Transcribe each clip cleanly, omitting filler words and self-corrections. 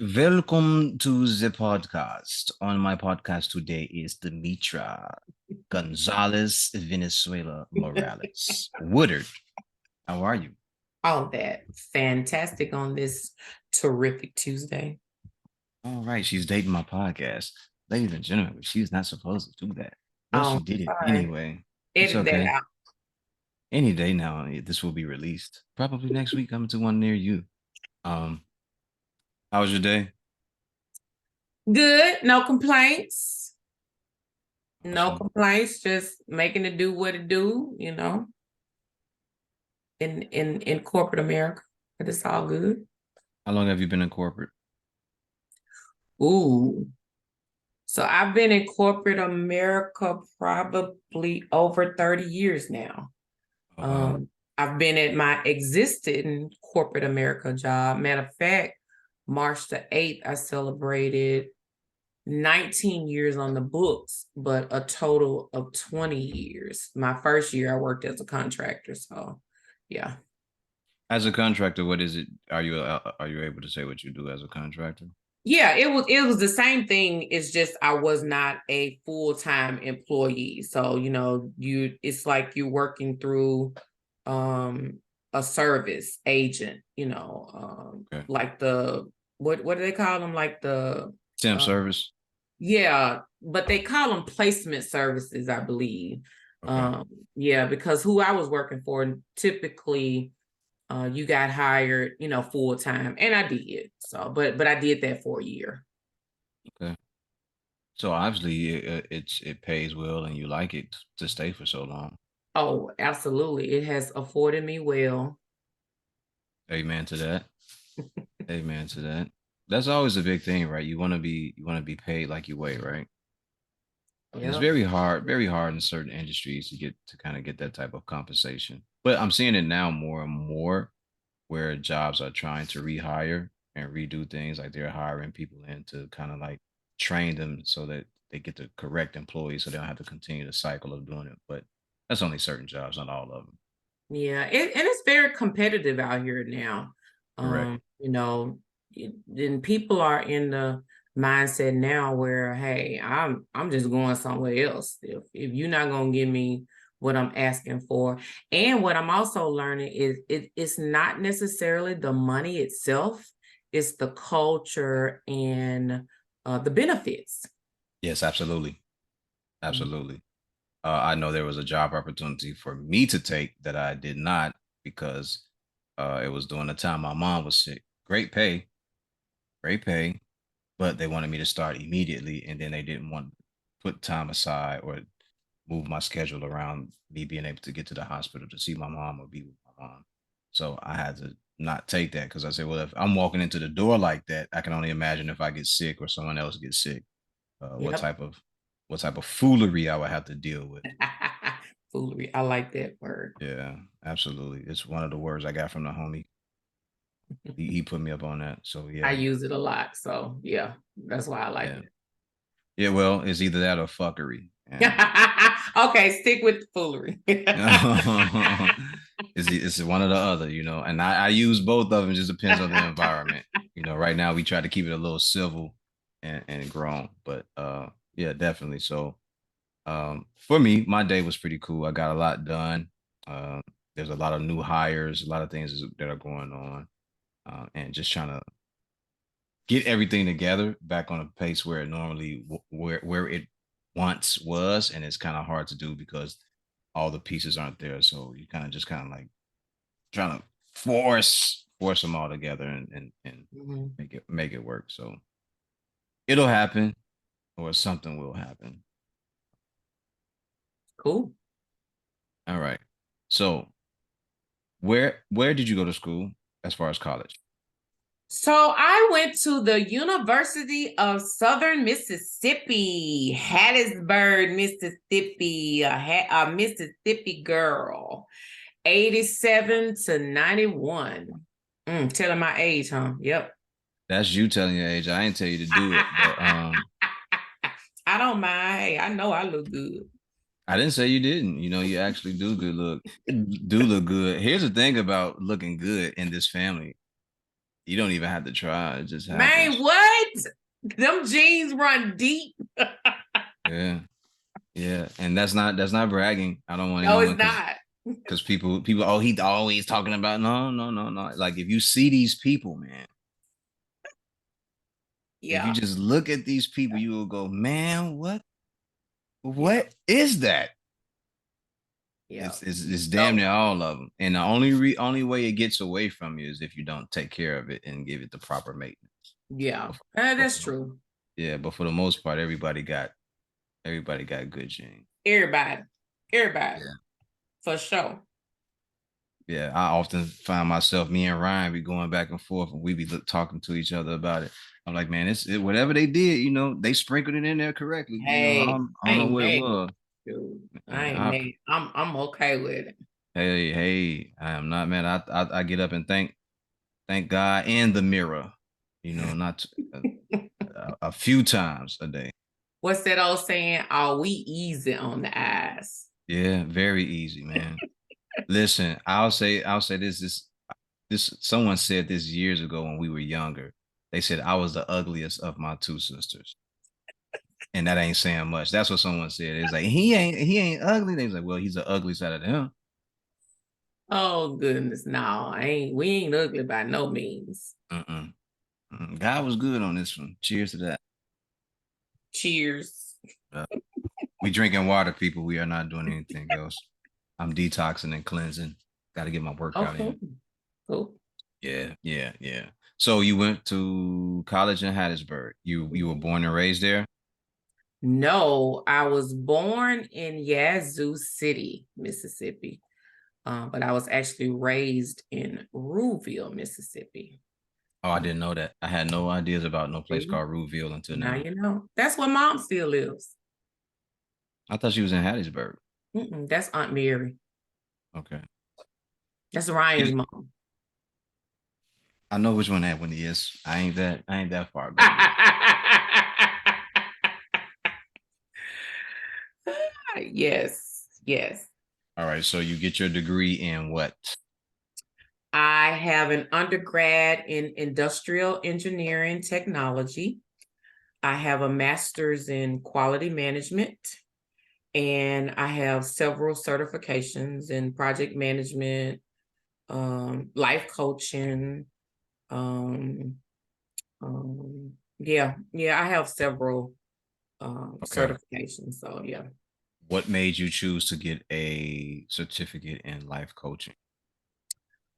Welcome to the podcast. On my podcast today is Demitra Gonzalez Venezuela Morales. Woodard, how are you? All that fantastic on this terrific Tuesday. All right, she's dating my podcast. Ladies and gentlemen, she's not supposed to do that, but Oh, she did it sorry. anyway. It's Edit that okay. out. Any day now, this will be released. Probably next week, coming to one near you. Um, how was your day? Good. No complaints. No Awesome. complaints. Just making it do what it do, in corporate America. But it's all good. How long have you been in corporate? Ooh. So I've been in corporate America probably over 30 years now. Oh, wow. Um, I've been at my existing corporate America job. Matter of fact, March the 8th, I celebrated 19 years on the books, but a total of 20 years. My first year, I worked as a contractor. So, yeah. As a contractor, what is it? Are you able to say what you do as a contractor? Yeah, it was the same thing. It's just I was not a full-time employee. So, it's like you're working through um a service agent, Okay. like what do they call them? Like the Temp uh, service. yeah, but they call them placement services, I believe. Okay. Yeah, because who I was working for, typically you got hired, full time, and I did. So, but I did that for a year. Okay. So obviously it pays well and you like it to stay for so long. Oh, absolutely. It has afforded me well. Amen to that. Amen to that. That's always a big thing, right? You want to be paid like you weigh, right? And it's Yep. very hard in certain industries to get to kind of get that type of compensation. But I'm seeing it now more and more where jobs are trying to rehire and redo things like they're hiring people in to kind of like train them so that they get the correct employees so they don't have to continue the cycle of doing it. But that's only certain jobs, not all of them. Yeah, and it's very competitive out here now. Correct. Then people are in the mindset now where, hey, I'm just going somewhere else. If you're not gonna give me what I'm asking for, and what I'm also learning is it's not necessarily the money itself, it's the culture and the benefits. Yes, absolutely. Mhm. Absolutely. I know there was a job opportunity for me to take that I did not because it was during the time my mom was sick. Great pay, but they wanted me to start immediately, and then they didn't want to put time aside or move my schedule around me being able to get to the hospital to see my mom or be with my mom. So I had to not take that because I said, well, if I'm walking into the door like that, I can only imagine if I get sick or someone else gets sick, uh, what Yep. type of what type of foolery I would have to deal with. Foolery. I like that word. Yeah, absolutely. It's one of the words I got from the homie. He put me up on that. So I yeah, use it a lot. So yeah, that's why I like yeah, yeah. Well, it's either that or fuckery, and it. Okay, stick with the foolery. it's one or the other, And I use both of them. Just depends on the environment. Right now we try to keep it a little civil and grown, but yeah, definitely. So for me, my day was pretty cool. I got a lot done. There's a lot of new hires, a lot of things that are going on, and just trying to get everything together back on a pace where it normally where it once was, and it's kind of hard to do because all the pieces aren't there. So you kind of like trying to force them all together and Mhm. make it work. So it'll happen, or something will happen. Cool. All right. So where did you go to school as far as college? So I went to the University of Southern Mississippi, Hattiesburg, Mississippi, a Mississippi girl, 87 to 91. Telling my age, huh? Yep. That's you telling your age. I ain't tell you to do it, but I don't mind. Hey, I know I look good. I didn't say you didn't. You actually do look good. Here's the thing about looking good in this family. You don't even have to try. It just Man, happens. what? Them jeans run deep. Yeah. Yeah. And that's not bragging. I don't want No, anyone it's not. because people, oh, he always talking about no, no, no, no. Like if you see these people, man, if you Yeah, just look at these people, you will go, man, yeah, what is that? yeah. It's damn So near all of them. And the only way it gets away from you is if you don't take care of it and give it the proper maintenance. yeah, But that's true. yeah, but for the most part, everybody got good genes. Everybody, everybody, Yeah. for sure. Yeah, I often find myself, me and Ryan be going back and forth, and we be talking to each other about it. I'm like, man, whatever they did, they sprinkled it in there correctly. Hey, I I don't know ain't what it mad, was. dude. I And ain't mad. I'm okay with it. hey, I am not mad. I get up and thank God in the mirror, not a few times a day. What's that old saying? Are we easy on the eyes? Yeah, very easy, man. Listen, I'll say this someone said this years ago when we were younger. They said I was the ugliest of my two sisters. And that ain't saying much. That's what someone said. It's like he ain't ugly. They was like, well, he's the ugly side of them. Oh goodness, no, we ain't ugly by no means. Mm-mm. God was good on this one. Cheers to that. Cheers. Uh, we drinking water, people. We are not doing anything else. I'm detoxing and cleansing. Got to get my workout Okay, in. cool. Yeah, yeah, yeah. So you went to college in Hattiesburg. You were born and raised there? No, I was born in Yazoo City, Mississippi, but I was actually raised in Rouville, Mississippi. Oh, I didn't know that. I had no ideas about no place See? called Rouville until Now now. you know. That's where mom still lives. I thought she was in Hattiesburg. That's Aunt Mary. Okay. That's Ryan's mom. I know which one that one is. I ain't that far back then. Yes, yes. All right. So you get your degree in what? I have an undergrad in industrial engineering technology. I have a master's in quality management, and I have several certifications in project management, life coaching. Um, yeah, I have several Okay. certifications. So yeah. What made you choose to get a certificate in life coaching?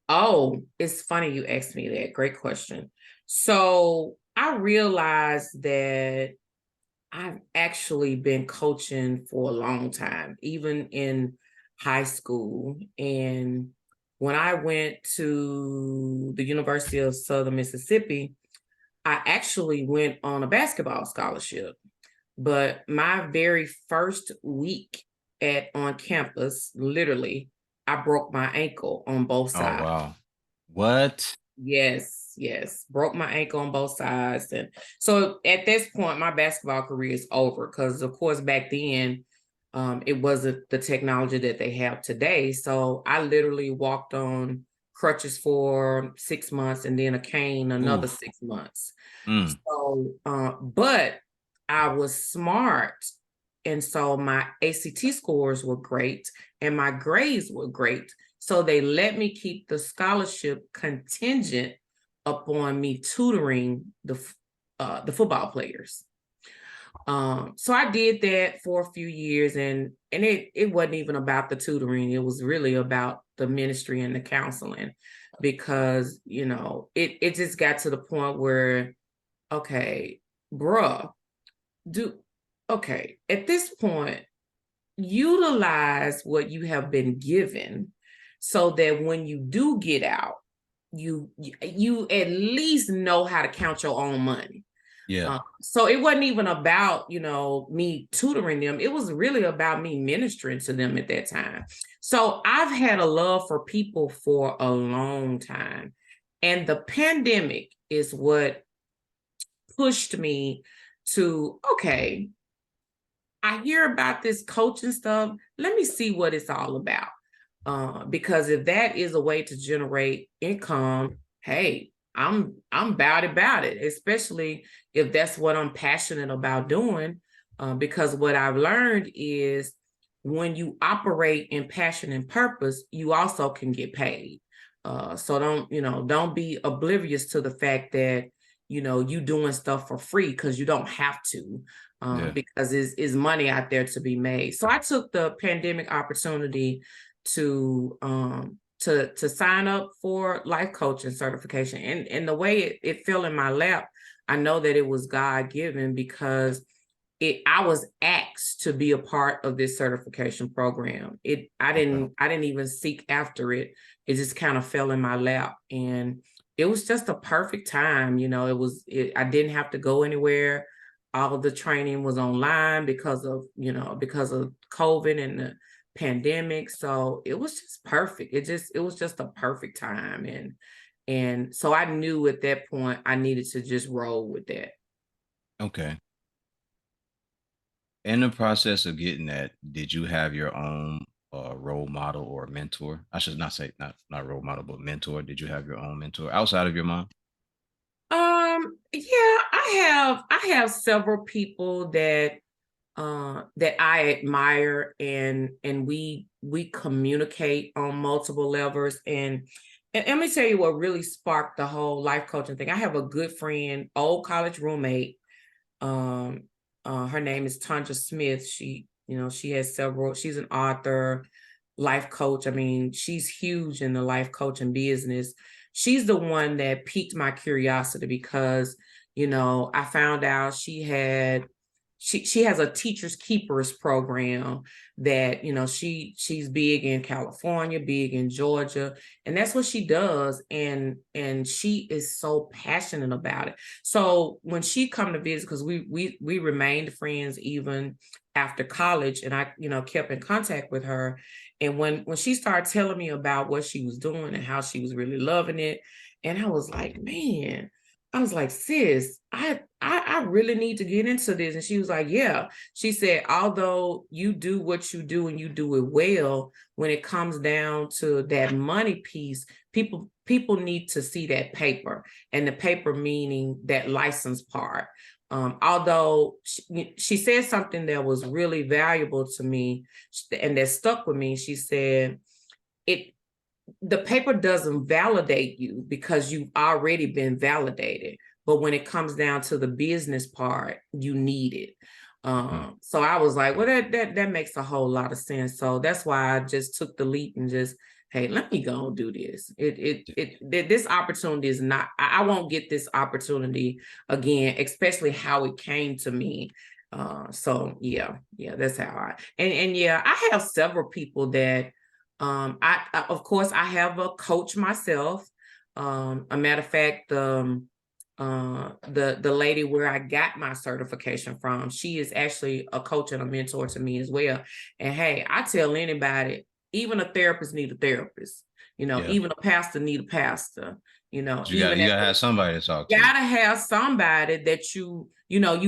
Oh, it's funny you asked me that. Great question. So I realized that I've actually been coaching for a long time, even in high school. And when I went to the University of Southern Mississippi, I actually went on a basketball scholarship. But my very first week at on campus, literally, I broke my ankle on both Oh sides. wow. What? Yes, yes. Broke my ankle on both sides. And so at this point, my basketball career is over because, of course, back then, it wasn't the technology that they have today. So I literally walked on crutches for 6 months and then a cane another Oof. 6 months. Mm. So, but I was smart. And so my ACT scores were great and my grades were great. So they let me keep the scholarship contingent upon me tutoring the football players. So I did that for a few years, and it wasn't even about the tutoring. It was really about the ministry and the counseling, because it just got to the point where, okay, bruh, do okay, at this point, utilize what you have been given so that when you do get out, you at least know how to count your own money. Yeah. So it wasn't even about, me tutoring them. It was really about me ministering to them at that time. So I've had a love for people for a long time. And the pandemic is what pushed me to, okay, I hear about this coaching stuff. Let me see what it's all about. Because if that is a way to generate income, hey, I'm about it, especially if that's what I'm passionate about doing. Because what I've learned is when you operate in passion and purpose, you also can get paid. So don't be oblivious to the fact that you doing stuff for free because you don't have to. Yeah. Because is money out there to be made. So I took the pandemic opportunity to sign up for life coaching certification, and the way it fell in my lap, I know that it was God given because I was asked to be a part of this certification program. I didn't even seek after it. It just kind of fell in my lap, and it was just a perfect time. I didn't have to go anywhere. All of the training was online because of COVID and the pandemic. So it was just perfect. It was just a perfect time. And so I knew at that point I needed to just roll with that. Okay. In the process of getting that, did you have your own role model or mentor? I should not say not role model, but mentor. Did you have your own mentor outside of your mom? Yeah, I have several people that I admire, and we communicate on multiple levels. And let me tell you what really sparked the whole life coaching thing. I have a good friend, old college roommate. Um, her name is Tanja Smith. She has several. She's an author, life coach. I mean, she's huge in the life coaching business. She's the one that piqued my curiosity because I found out she has a teachers keepers program that she's big in California, big in Georgia, and that's what she does. And she is so passionate about it. So when she come to visit, because we remained friends even after college, and I kept in contact with her. And when she started telling me about what she was doing and how she was really loving it, and I was like, man, I was like, sis, I really need to get into this. And she was like, yeah. She said, although you do what you do and you do it well, when it comes down to that money piece, people need to see that paper, and the paper meaning that license part. Although she said something that was really valuable to me and that stuck with me. She said, it the paper doesn't validate you because you've already been validated. But when it comes down to the business part, you need it. So I was like, well, that makes a whole lot of sense. So that's why I just took the leap and just, hey, let me go and do this. This opportunity is not. I won't get this opportunity again, especially how it came to me. So yeah, that's how and yeah, I have several people that I of course I have a coach myself. A matter of fact, the lady where I got my certification from, she is actually a coach and a mentor to me as well. And hey, I tell anybody, even a therapist need a therapist. Yeah. Even a pastor need a pastor. You got Even you if gotta have somebody to talk to. gotta have somebody that you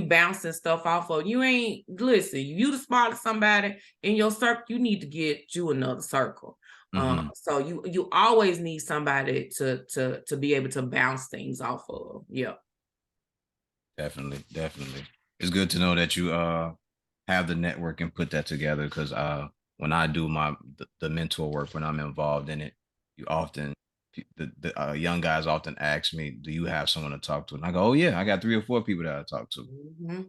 bouncing stuff off of. You ain't listen. You the smartest somebody in your circle. You need to get you another circle. Mm-hmm. So you always need somebody to be able to bounce things off of. Yeah. Definitely, definitely. It's good to know that you have the network and put that together because when I do the mentor work when I'm involved in it, you often the young guys often ask me, "Do you have someone to talk to?" And I go, "Oh yeah, I got 3 or 4 people that I talk to." Mm-hmm.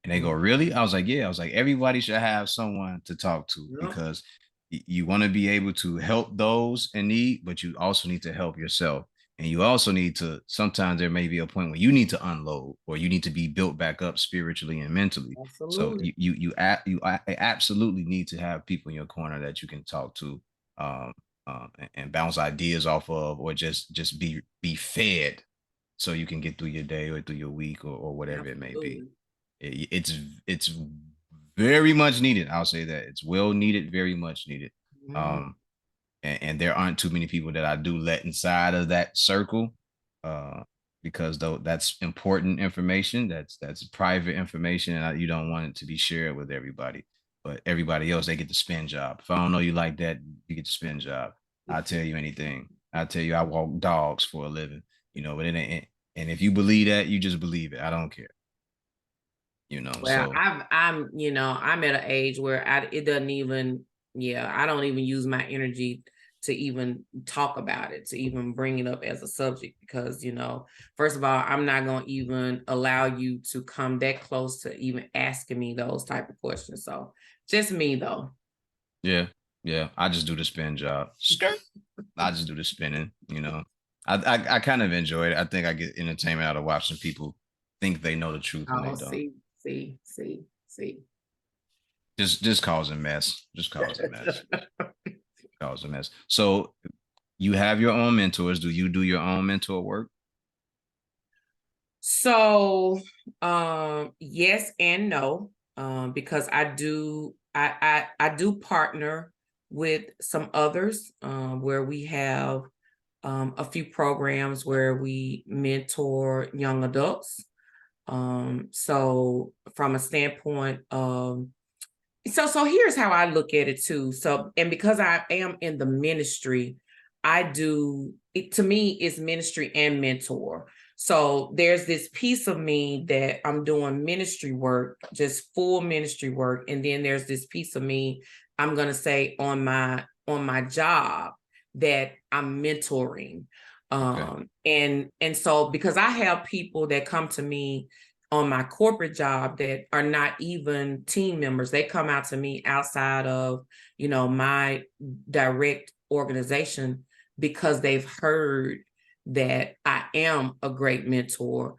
And they go, "Really?" I was like, "Yeah." I was like, "Everybody should have someone to talk to Yep. because you want to be able to help those in need, but you also need to help yourself. And you also need to, sometimes there may be a point where you need to unload or you need to be built back up spiritually and mentally. So Absolutely. you absolutely need to have people in your corner that you can talk to um, and bounce ideas off of, or just be fed so you can get through your day or through your week or whatever it may be. Absolutely. It's very much needed. I'll say that it's well needed, very much needed. Mm-hmm. Um, and there aren't too many people that I do let inside of that circle, uh, because though that's important information, that's private information, and you don't want it to be shared with everybody. But everybody else, they get the spin job. If I don't know you like that, you get the spin job. I'll tell you anything. I'll tell you I walk dogs for a living. you know, but it ain't, and if you believe that, you just believe it. I don't care, you know. Well, So I'm at an age where it doesn't even, I don't even use my energy to even talk about it, to even bring it up as a subject, because, first of all, I'm not going to even allow you to come that close to even asking me those type of questions. So just me though. yeah, yeah, I just do the spin job. Skirt. I just do the spinning, you know. I kind of enjoy it. I think I get entertainment out of watching people think they know the truth when they Oh, don't. see. Just causing mess. Just causing mess. Causing mess. So you have your own mentors. Do you do your own mentor work? So, yes and no, because I do partner with some others, where we have a few programs where we mentor young adults. So from a standpoint of, so here's how I look at it too. So, and because I am in the ministry, I do it, to me it's ministry and mentor. So there's this piece of me that I'm doing ministry work, just full ministry work, and then there's this piece of me, I'm going to say, on my job, that I'm mentoring. Okay. And so, because I have people that come to me on my corporate job that are not even team members, they come out to me outside of, my direct organization, because they've heard that I am a great mentor.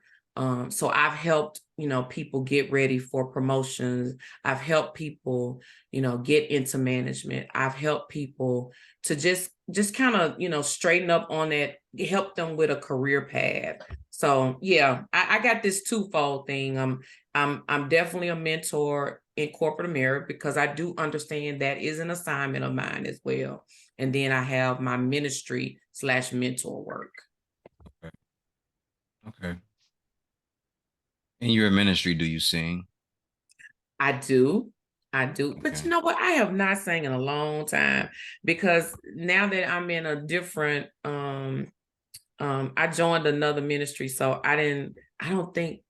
So I've helped, people get ready for promotions. I've helped people, get into management. I've helped people to just kind of, straighten up on that, help them with a career path. So yeah, I got this twofold thing. I'm definitely a mentor in corporate America, because I do understand that is an assignment of mine as well. And then I have my ministry/mentor work. Okay. Okay. In your ministry, do you sing? I do. I do. But Okay. you know what? I have not sang in a long time, because now that I'm in a different I joined another ministry, so I don't think,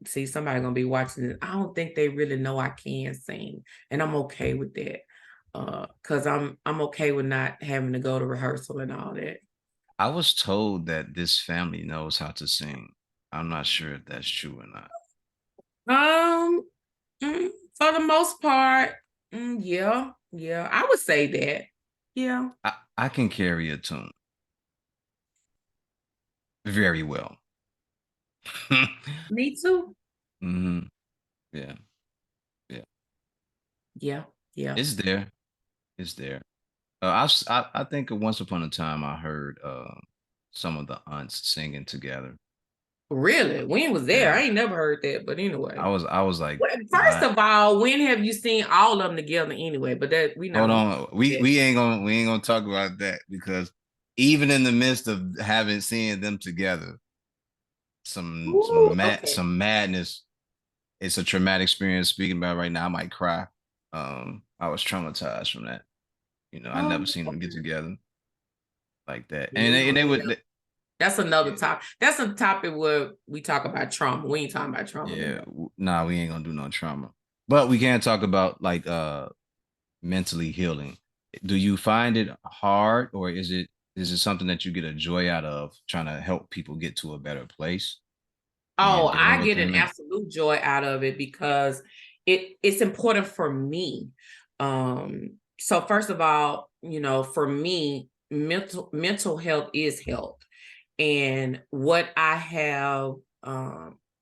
see, somebody gonna be watching it. I don't think they really know I can sing, and I'm okay with that. Because I'm okay with not having to go to rehearsal and all that. I was told that this family knows how to sing. I'm not sure if that's true or not. Um, for the most part, yeah, I would say that. Yeah, I can carry a tune very well. me too. hmm Yeah, yeah. Yeah, yeah. It's there. It's there. I think once upon a time I heard some of the aunts singing together. Really? When was there? Yeah, I ain't never heard that. But anyway. I was like Well, first 9. of all, when have you seen all of them together anyway? But that we not Hold gonna on, that. we ain't gonna talk about that because even in the midst of having seen them together, Ooh, okay. some madness. It's a traumatic experience. Speaking about it right now, I might cry. I was traumatized from that. You know, I never seen them get Okay. together like that, We ain't and gonna they do would, that. That's another yeah, topic. That's a topic where we talk about trauma. We ain't talking about trauma yeah. today. Nah, we ain't gonna do no trauma, but we can talk about like mentally healing. Do you find it hard, or is it something that you get a joy out of trying to help people get to a better place when you're Oh, dealing I with get their an men? absolute joy out of it, because it's important for me. So first of all, for me, mental health is health. And what I have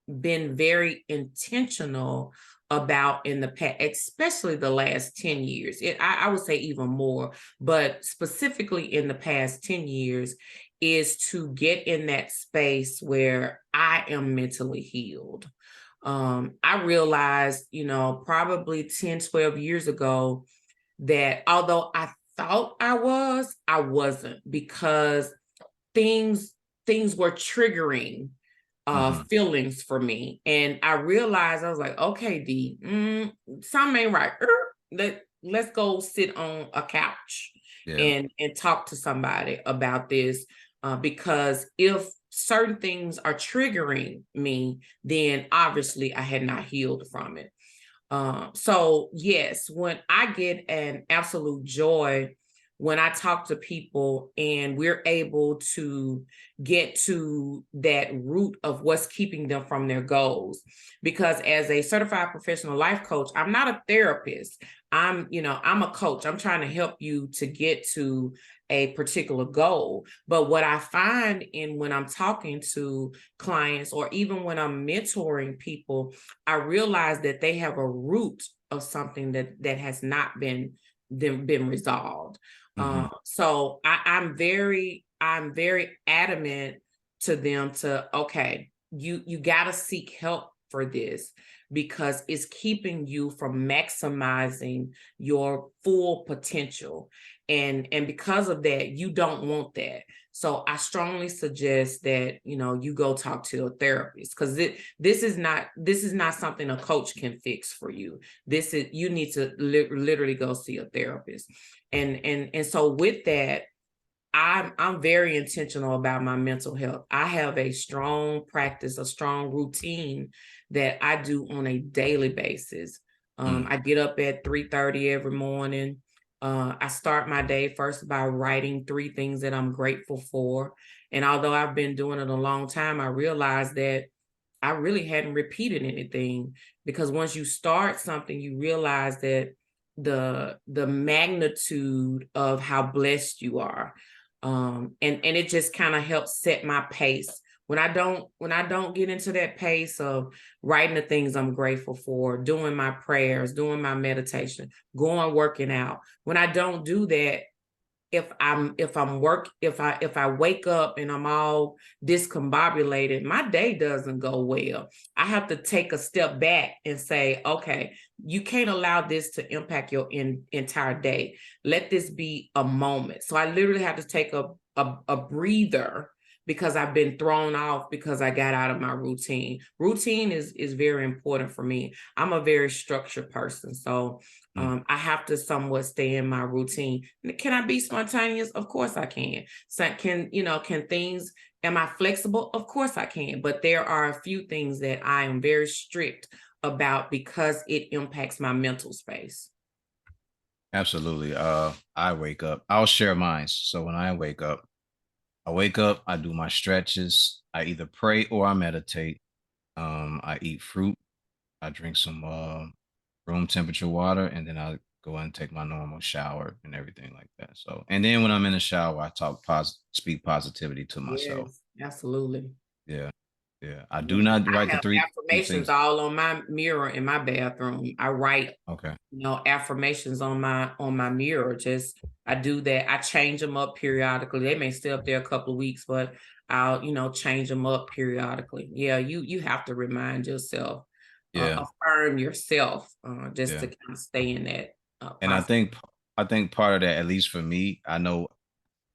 been very intentional about in the past, especially the last 10 years, I would say even more, but specifically in the past 10 years, is to get in that space where I am mentally healed. I realized, probably 10, 12 years ago, that although I thought I wasn't, because things things were triggering Mm-hmm. feelings for me. And I realized, I was like, okay, D, something ain't right. Let's go sit on a couch Yeah. and talk to somebody about this. because if certain things are triggering me, then obviously I had not healed from it. So yes, when I get an absolute joy when I talk to people and we're able to get to that root of what's keeping them from their goals. Because as a certified professional life coach, I'm not a therapist. I'm a coach. I'm trying to help you to get to a particular goal. But what I find in when I'm talking to clients or even when I'm mentoring people, I realize that they have a root of something that has not been resolved. So I'm very adamant to them to, okay, you got to seek help for this because it's keeping you from maximizing your full potential, and because of that you don't want that. So I strongly suggest that you go talk to a therapist, because this is not something a coach can fix for you. This is, you need to literally go see a therapist. And so with that, I'm very intentional about my mental health. I have a strong practice, a strong routine that I do on a daily basis. I get up at 3:30 every morning. I start my day first by writing 3 things that I'm grateful for. And although I've been doing it a long time, I realized that I really hadn't repeated anything, because once you start something, you realize that the magnitude of how blessed you are. And it just kind of helps set my pace. When I don't get into that pace of writing the things I'm grateful for, doing my prayers, doing my meditation, working out. When I don't do that, if I wake up and I'm all discombobulated, my day doesn't go well. I have to take a step back and say, okay, you can't allow this to impact your entire day. Let this be a moment. So I literally have to take a breather, because I've been thrown off because I got out of my routine. Routine is very important for me. I'm a very structured person. So I have to somewhat stay in my routine. Can I be spontaneous? Of course I can. So am I flexible? Of course I can. But there are a few things that I am very strict about because it impacts my mental space. Absolutely. I wake up. I'll share mine. So when I wake up, I do my stretches. I either pray or I meditate. I eat fruit. I drink some room temperature water, and then I go and take my normal shower and everything like that. So, and then when I'm in the shower, I speak positivity to myself. Yes, absolutely. Yeah, yeah. I Yeah. do not I write the have three affirmations things. all on my mirror in my bathroom. I write, Okay. affirmations on my mirror. Just I do that. I change them up periodically. They may stay up there a couple of weeks, but I'll change them up periodically. Yeah, you have to remind yourself, Yeah, affirm yourself, just to yeah. kind of stay in that And positive. I think part of that, at least for me, I know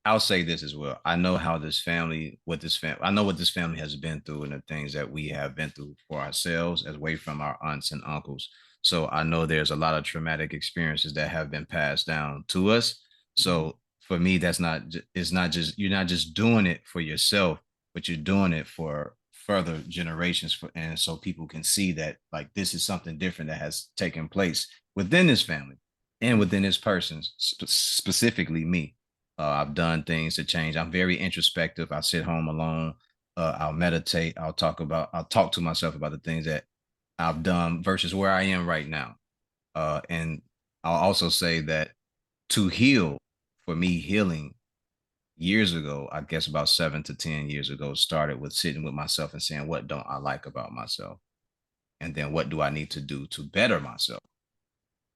I'll say this as well. I know how I know what this family has been through and the things that we have been through for ourselves, as away from our aunts and uncles. So I know there's a lot of traumatic experiences that have been passed down to us. Mhm. So for me, it's not just, you're not just doing it for yourself, but you're doing it for further generations, and so people can see that, like, this is something different that has taken place within this family and within this person, specifically me. I've done things to change. I'm very introspective. I sit home alone. I'll meditate. I'll talk to myself about the things that I've done versus where I am right now. And I'll also say that to heal, for me, healing years ago, I guess about 7 to 10 years ago, started with sitting with myself and saying, what don't I like about myself? And then what do I need to do to better myself?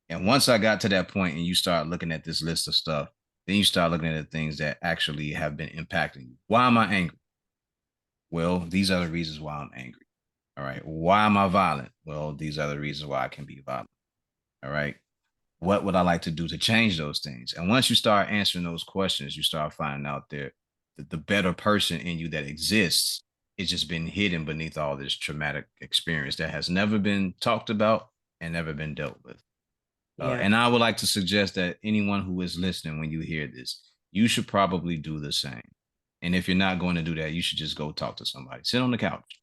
And once I got to that point and you start looking at this list of stuff, then you start looking at the things that actually have been impacting you. Why am I angry? Well, these are the reasons why I'm angry. All right. Why am I violent? Well, these are the reasons why I can be violent. All right. What would I like to do to change those things? And once you start answering those questions, you start finding out there that the better person in you that exists is just been hidden beneath all this traumatic experience that has never been talked about and never been dealt with. Yeah. And I would like to suggest that anyone who is listening, when you hear this, you should probably do the same. And if you're not going to do that, you should just go talk to somebody. Sit on the couch.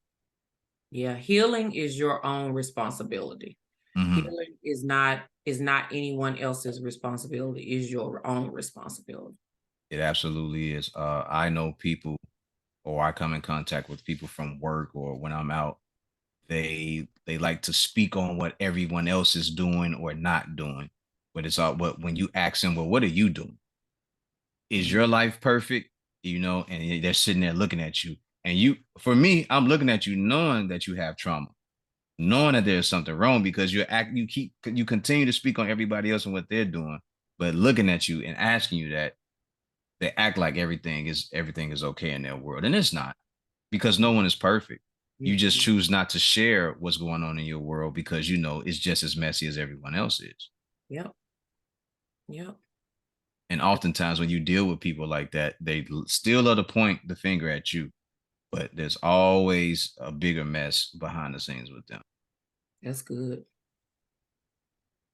Yeah, healing is your own responsibility. Mm-hmm. Healing is not anyone else's responsibility, is your own responsibility. It absolutely is. I know people, or I come in contact with people from work or when I'm out. They like to speak on what everyone else is doing or not doing. But it's all but when you ask them, well, what are you doing? Is Mhm. your life perfect? You know, and they're sitting there looking at you. And you, for me, I'm looking at you knowing that you have trauma, knowing that there's something wrong because you continue to speak on everybody else and what they're doing, but looking at you and asking you that, they act like everything is okay in their world. And it's not, because no one is perfect. You just Mhm. choose not to share what's going on in your world because you know it's just as messy as everyone else is. Yep. Yep. And oftentimes when you deal with people like that, they still love to point the finger at you, but there's always a bigger mess behind the scenes with them. That's good.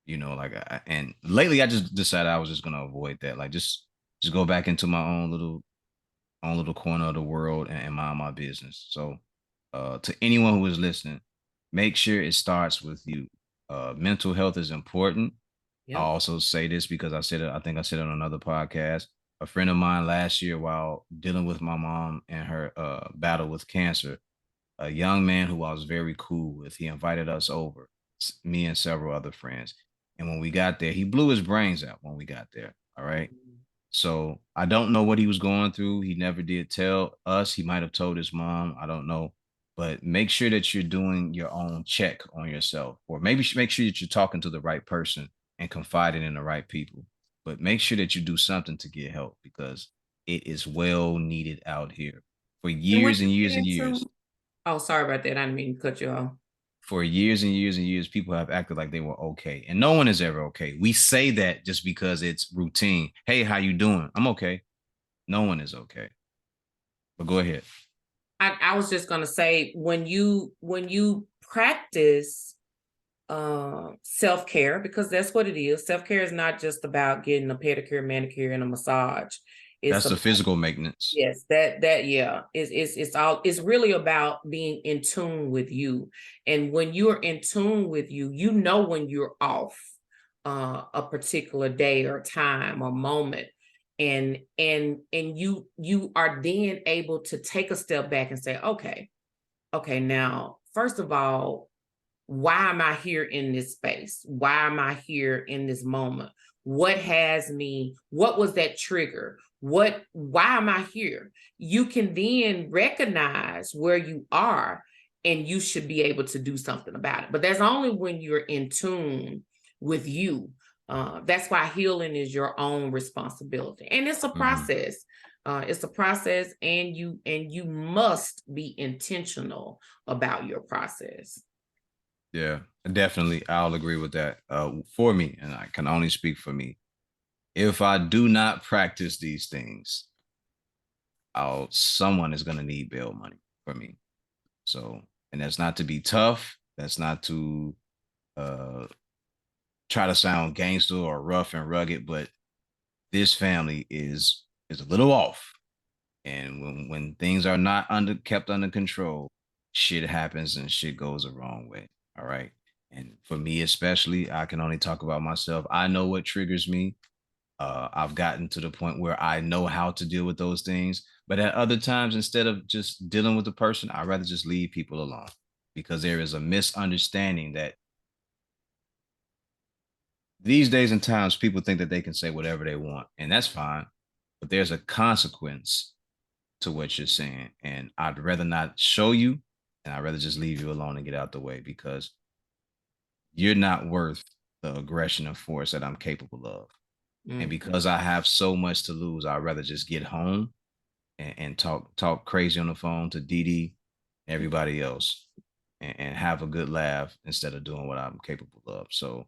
You know, like and lately I just decided I was just gonna avoid that. Like just go back into my own little corner of the world and mind my business. So to anyone who is listening, make sure it starts with you. Mental health is important. I Yep. also say this because I think I said it on another podcast. A friend of mine last year, while dealing with my mom and her battle with cancer, a young man who I was very cool with, he invited us over, me and several other friends. And when we got there, he blew his brains out when we got there. All right. Mhm. So I don't know what he was going through. He never did tell us. He might have told his mom. I don't know. But make sure that you're doing your own check on yourself, or maybe make sure that you're talking to the right person and confiding in the right people. But make sure that you do something to get help because it is well needed out here for And when years and you years get and years. into, oh, sorry about that. I didn't mean to cut you off. For years and years and years, people have acted like they were okay, and no one is ever okay. We say that just because it's routine. Hey, how you doing? I'm okay. No one is okay. But go ahead. I was just gonna say when you practice self-care, because that's what it is. Self-care is not just about getting a pedicure, manicure, and a massage. It's That's the about, physical maintenance. yes, that yeah. It's all, it's really about being in tune with you. And when you're in tune with you, you know when you're off a particular day or time or moment. And you are then able to take a step back and say, okay, now, first of all, why am I here in this space? Why am I here in this moment? What has me? What was that trigger? Why am I here? You can then recognize where you are and you should be able to do something about it. But that's only when you're in tune with you. That's why healing is your own responsibility. And it's a Mm-hmm. process. It's a process, and you must be intentional about your process. Yeah, definitely. I'll agree with that. For me, and I can only speak for me. If I do not practice these things, someone is gonna need bail money for me. So, and that's not to be tough. That's not to uh try to sound gangster or rough and rugged, but this family is a little off. And when things are not kept under control, shit happens and shit goes the wrong way. All right. And for me especially, I can only talk about myself. I know what triggers me. I've gotten to the point where I know how to deal with those things. But at other times, instead of just dealing with the person, I'd rather just leave people alone because there is a misunderstanding that these days and times people think that they can say whatever they want, and that's fine. But there's a consequence to what you're saying. And I'd rather not show you, and I'd rather just leave you alone and get out the way because you're not worth the aggression and force that I'm capable of. And Mhm. because I have so much to lose, I'd rather just get home and talk crazy on the phone to Dee Dee, everybody else, and have a good laugh instead of doing what I'm capable of. So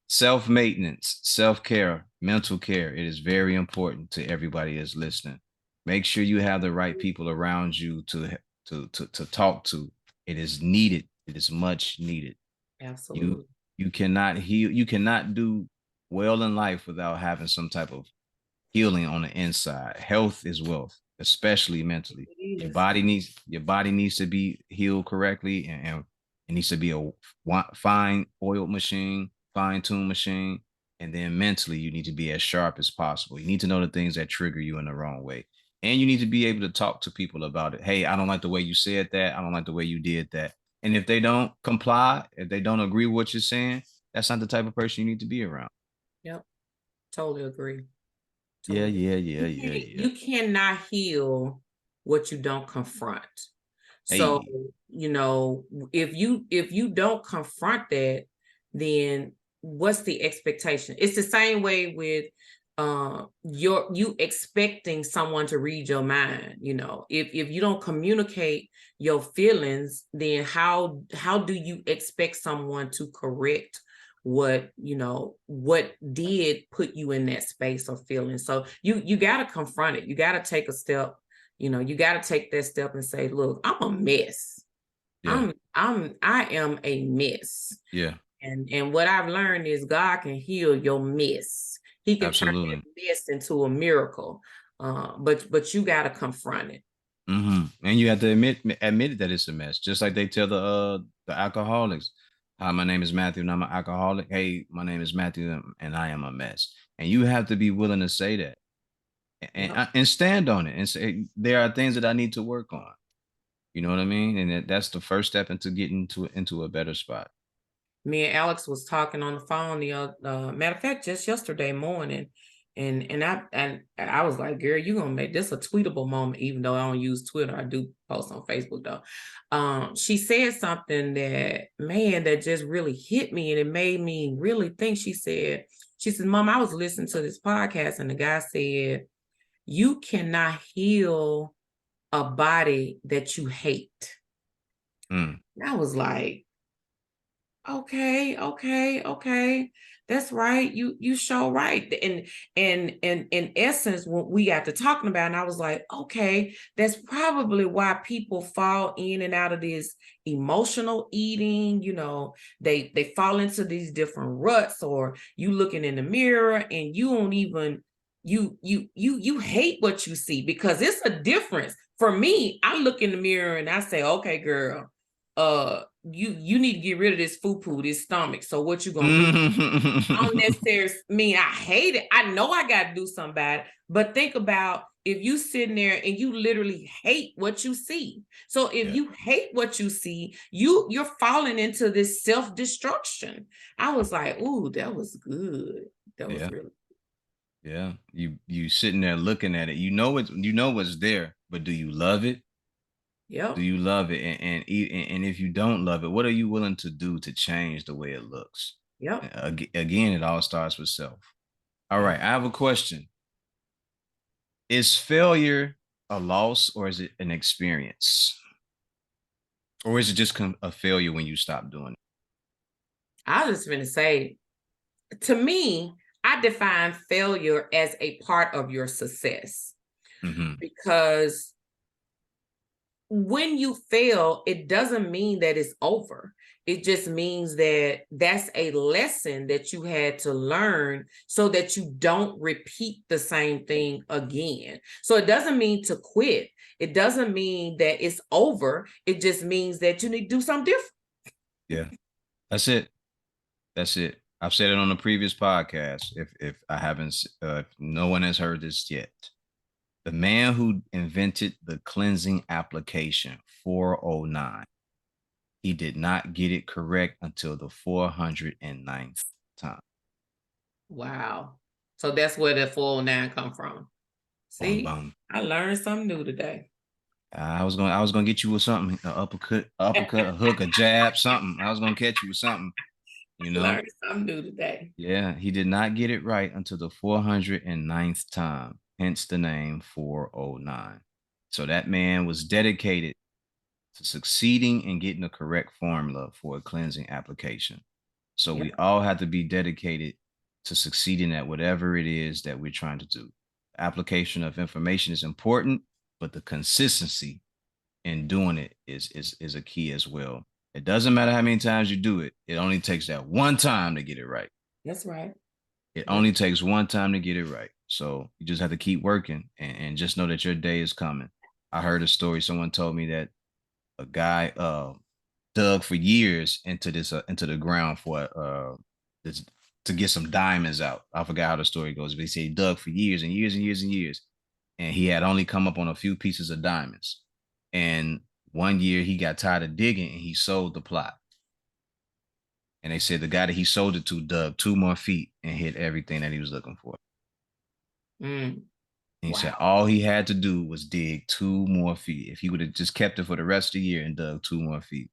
self-maintenance, self-care, mental care, it is very important to everybody that's listening. Make sure you have the right people around you to talk to. It is needed. It is much needed. You Absolutely. you cannot heal, you cannot do well in life without having some type of healing on the inside. Health is wealth. especially mentally. It Your is. body needs to be healed correctly, and it needs to be a fine oiled machine, fine tuned machine. And then mentally, you need to be as sharp as possible. You need to know the things that trigger you in the wrong way. And you need to be able to talk to people about it. Hey, I don't like the way you said that. I don't like the way you did that. And if they don't comply, if they don't agree with what you're saying, that's not the type of person you need to be around. Yep. Totally agree. Yeah, Totally. yeah, yeah, yeah, yeah. You cannot heal what you don't confront. So, Hey, if you don't confront that, then what's the expectation? It's the same way with you expecting someone to read your mind. If you don't communicate your feelings, then how do you expect someone to correct what did put you in that space of feeling? So you got to confront it. You got to take a step. You got to take that step and say, look, I'm a mess. yeah, I am a mess. yeah, And what I've learned is God can heal your mess. He can turn absolutely. that mess into a miracle. But you got to confront it. And you have to admit that it's a mess, just like they tell the alcoholics. Hi, my name is Matthew, and I'm an alcoholic. Hey, my name is Matthew, and I am a mess. And you have to be willing to say that Yep. and stand on it and say there are things that I need to work on. You know what I mean? And that's the first step into getting into a better spot. Me and Alex was talking on the phone the other matter of fact, just yesterday morning. And I was like, girl, you're gonna make this a tweetable moment, even though I don't use Twitter. I do post on Facebook though. She said something that just really hit me, and it made me really think. She said, Mom, I was listening to this podcast, and the guy said, you cannot heal a body that you hate. Mm. And I was like, okay. That's right. You show right. And in essence, what we got to talking about, and I was like, okay, that's probably why people fall in and out of this emotional eating. They fall into these different ruts, or you looking in the mirror and you don't even you hate what you see, because it's a difference. For me, I look in the mirror and I say, okay, girl, you need to get rid of this foo-poo, this stomach. So what you gonna do? I don't necessarily mean I hate it. I know I got to do something about it. But think about if you sitting there and you literally hate what you see. So if Yeah, you hate what you see, you're falling into this self-destruction. I was like, ooh, that was good. That was yeah, really yeah. You sitting there looking at it. You know what's there, but do you love it? Do yep, you love it? And if you don't love it, what are you willing to do to change the way it looks? yep. Again, it all starts with self. All right, Yep. I have a question. Is failure a loss, or is it an experience? Or is it just a failure when you stop doing I was just gonna say, to me, I define failure as a part of your success, it? because when you fail, it doesn't mean that it's over. It just means that that's a lesson that you had to learn so that you don't repeat the same thing again. So it doesn't mean to quit. It doesn't mean that it's over. It just means that you need to do something different. Yeah, that's it. That's it. I've said it on the previous podcast. If I haven't, if no one has heard this yet, the man who invented the cleansing application 409, he did not get it correct until the 409th time. Wow. So that's where the 409 come from. Bum See, bum. I learned something new today. I was gonna get you with something, an uppercut, a hook, a jab, something. I was gonna catch you with something, you know. Learned something new today. Yeah, he did not get it right until the 409th time, hence the name 409. So that man was dedicated to succeeding and getting the correct formula for a cleansing application. So we Yep. all have to be dedicated to succeeding at whatever it is that we're trying to do. Application of information is important, but the consistency in doing it is a key as well. It doesn't matter how many times you do it. It only takes that one time to get it right. That's right. It That's only takes one time to get it right. So you just have to keep working and just know that your day is coming. I heard a story. Someone told me that a guy dug for years into this into the ground for this to get some diamonds out. I forgot how the story goes, but he said he dug for years and years and years and years, and he had only come up on a few pieces of diamonds. And one year he got tired of digging and he sold the plot. And they said the guy that he sold it to dug 2 more feet and hit everything that he was looking for. Mm, And he said wow. all he had to do was dig 2 more feet. If he would have just kept it for the rest of the year and dug 2 more feet,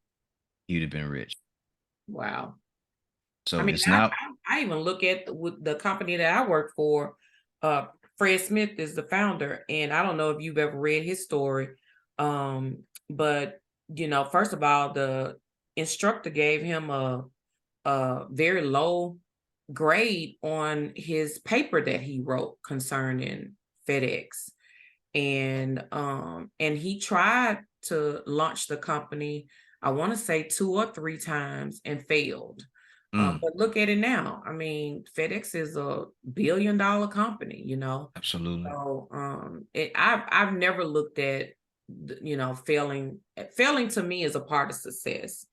he would have been rich. Wow. I So mean, it's not. I even look at with the company that I work for. Fred Smith is the founder, and I don't know if you've ever read his story. But first of all, the instructor gave him a very low grade on his paper that he wrote concerning FedEx. And he tried to launch the company, I want to say 2 or 3 times, and failed. But look at it now. I mean, FedEx is a billion-dollar company, Absolutely. So I've never looked at failing. Failing to me is a part of success.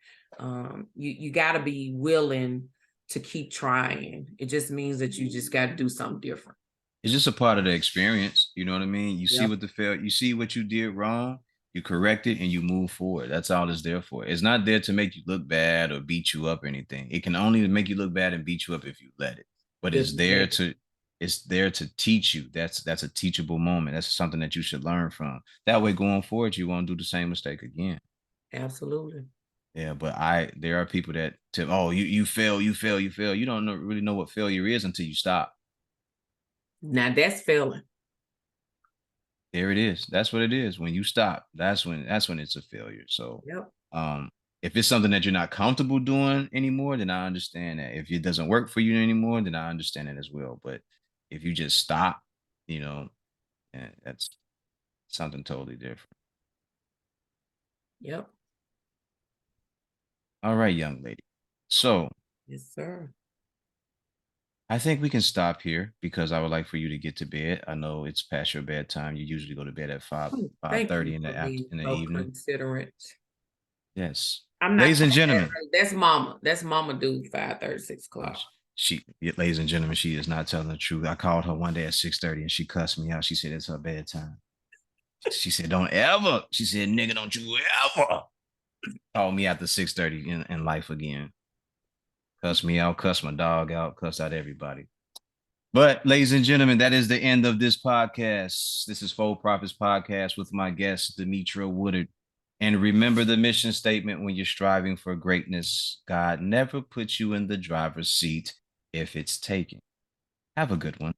You got to be willing to keep trying. It just means that you just got to do something different. It's just a part of the experience. You know what I mean? You see Yep. what the fail, you see what you did wrong, you correct it, and you move forward. That's all it's there for. It's not there to make you look bad or beat you up or anything. It can only make you look bad and beat you up if you let it. But it's there to teach you. That's a teachable moment. That's something that you should learn from. That way, going forward, you won't do the same mistake again. Absolutely. Yeah, but there are people that tell, oh, you fail, you fail, you fail. You don't really know what failure is until you stop. Now that's failing. There it is. That's what it is. When you stop, that's when it's a failure. So Yep. um if it's something that you're not comfortable doing anymore, then I understand that. If it doesn't work for you anymore, then I understand it as well. But if you just stop, you know, that's something totally different. Yep. All right, young lady. So Yes, sir. I think we can stop here because I would like for you to get to bed. I know it's past your bedtime. You usually go to bed at Oh, five thank you thirty in for the after being in the so evening. considerate. Yes. I'm not Ladies and quite that gentlemen, early. That's mama. That's mama do 5:30, 6 o'clock. ladies and gentlemen, she is not telling the truth. I called her one day at 6:30 and she cussed me out. She said it's her bedtime. She said, don't ever. She said, nigga, don't you ever call me after 6:30 in life again. Cuss me out, cuss my dog out, cuss out everybody. But, ladies and gentlemen, that is the end of this podcast. This is Full Profits Podcast with my guest, Demitra Woodard. And remember the mission statement when you're striving for greatness: God never puts you in the driver's seat if it's taken. Have a good one.